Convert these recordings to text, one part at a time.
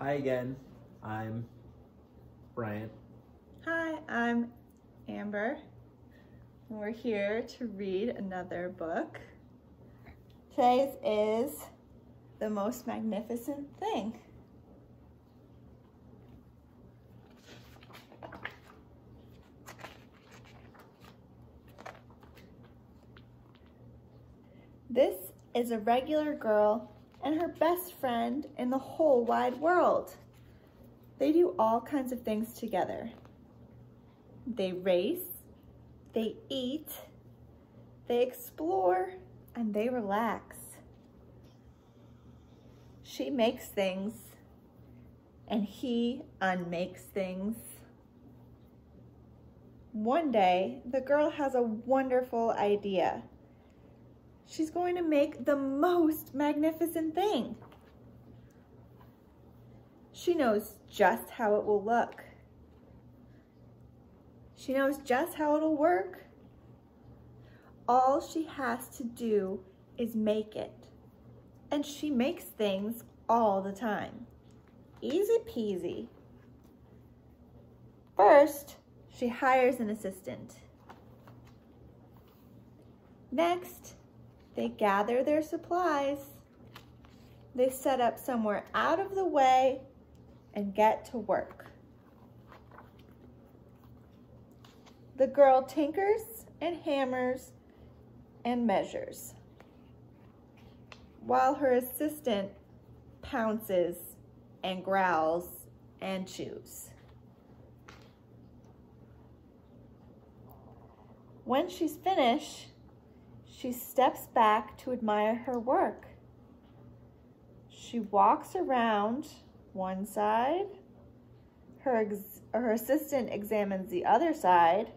Hi again, I'm Bryant. Hi, I'm Amber. We're here to read another book. Today's is The Most Magnificent Thing. This is a regular girl and her best friend in the whole wide world. They do all kinds of things together. They race, they eat, they explore, and they relax. She makes things, and he unmakes things. One day, the girl has a wonderful idea. She's going to make the most magnificent thing. She knows just how it will look. She knows just how it'll work. All she has to do is make it. And she makes things all the time. Easy peasy. First, she hires an assistant. Next, they gather their supplies. They set up somewhere out of the way and get to work. The girl tinkers and hammers and measures, while her assistant pounces and growls and chews. When she's finished, she steps back to admire her work. She walks around one side. Her assistant examines the other side.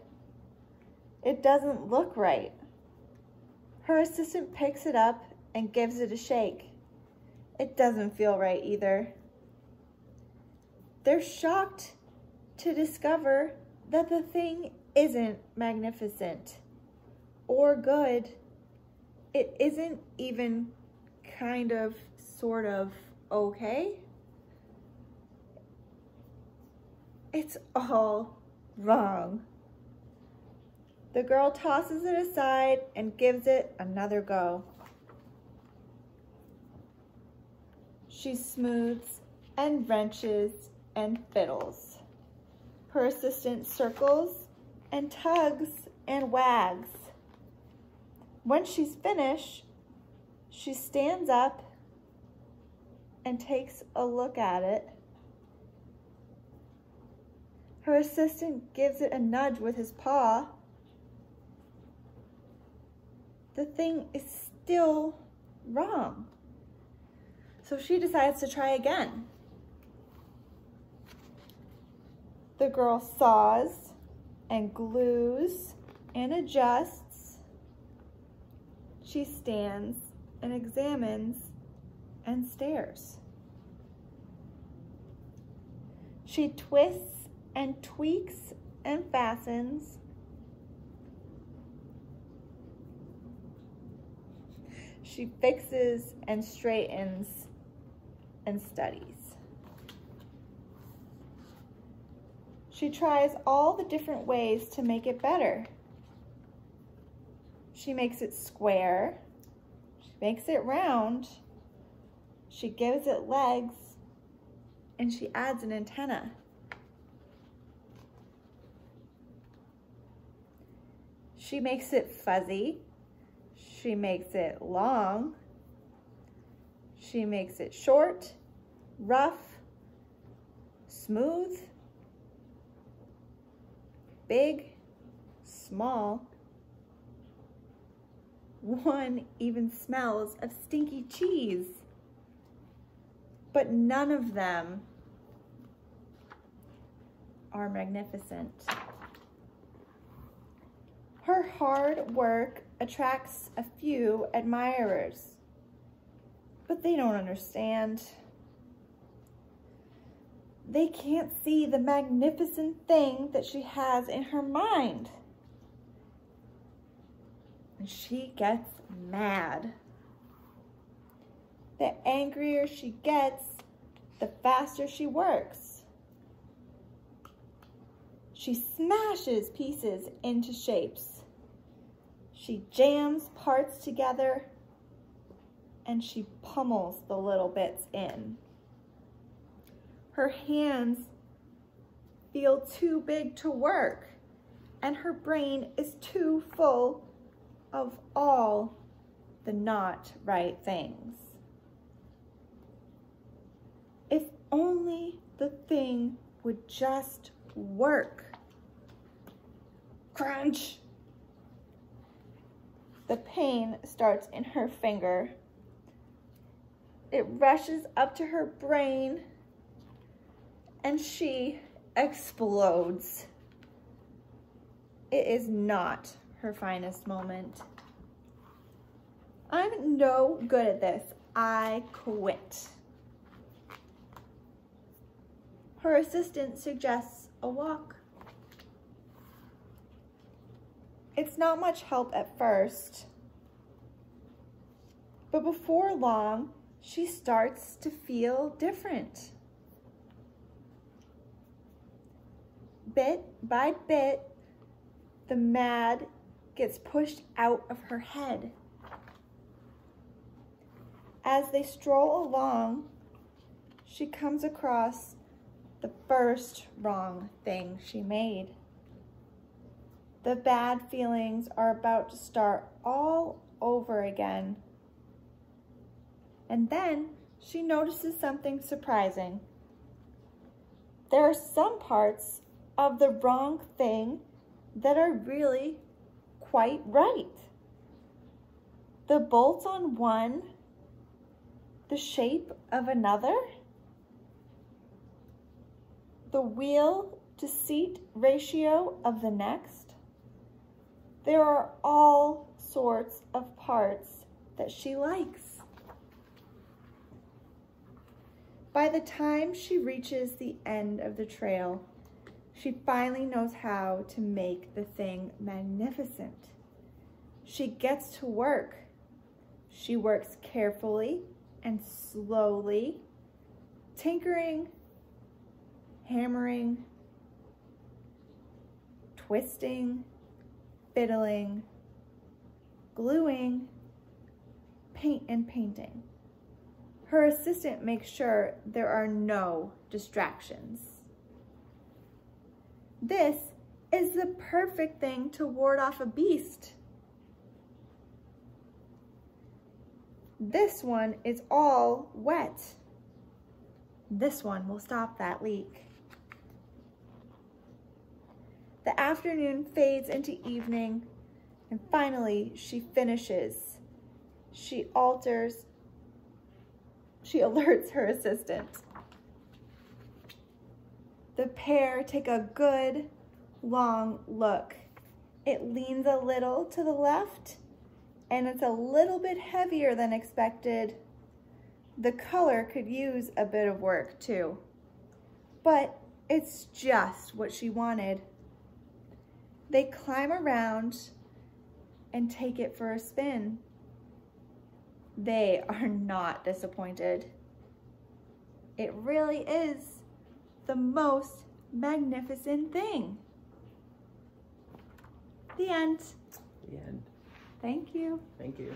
It doesn't look right. Her assistant picks it up and gives it a shake. It doesn't feel right either. They're shocked to discover that the thing isn't magnificent or good. It isn't even kind of, sort of okay. It's all wrong. The girl tosses it aside and gives it another go. She smooths and wrenches and fiddles. Her assistant circles and tugs and wags. When she's finished, she stands up and takes a look at it. Her assistant gives it a nudge with his paw. The thing is still wrong. So she decides to try again. The girl saws and glues and adjusts. She stands and examines and stares. She twists and tweaks and fastens. She fixes and straightens and studies. She tries all the different ways to make it better. She makes it square. She makes it round. She gives it legs, and she adds an antenna. She makes it fuzzy. She makes it long. She makes it short, rough, smooth, big, small. One even smells of stinky cheese. But none of them are magnificent. Her hard work attracts a few admirers, but they don't understand. They can't see the magnificent thing that she has in her mind. And she gets mad. The angrier she gets, the faster she works. She smashes pieces into shapes. She jams parts together, and she pummels the little bits in. Her hands feel too big to work, and her brain is too full of all the not right things. If only the thing would just work. Crunch! The pain starts in her finger. It rushes up to her brain, and she explodes. It is not her finest moment. I'm no good at this. I quit. Her assistant suggests a walk. It's not much help at first, but before long, she starts to feel different. Bit by bit, the mad gets pushed out of her head. As they stroll along, she comes across the first wrong thing she made. The bad feelings are about to start all over again. And then she notices something surprising. There are some parts of the wrong thing that are really quite right. The bolts on one, the shape of another, the wheel to seat ratio of the next. There are all sorts of parts that she likes. By the time she reaches the end of the trail, she finally knows how to make the thing magnificent. She gets to work. She works carefully and slowly, tinkering, hammering, twisting, fiddling, gluing, painting. Her assistant makes sure there are no distractions. This is the perfect thing to ward off a beast. This one is all wet. This one will stop that leak. The afternoon fades into evening, and finally she finishes. She alerts her assistant. The pair take a good, long look. It leans a little to the left, and it's a little bit heavier than expected. The color could use a bit of work too, but it's just what she wanted. They climb around and take it for a spin. They are not disappointed. It really is the most magnificent thing. The end. The end. Thank you. Thank you.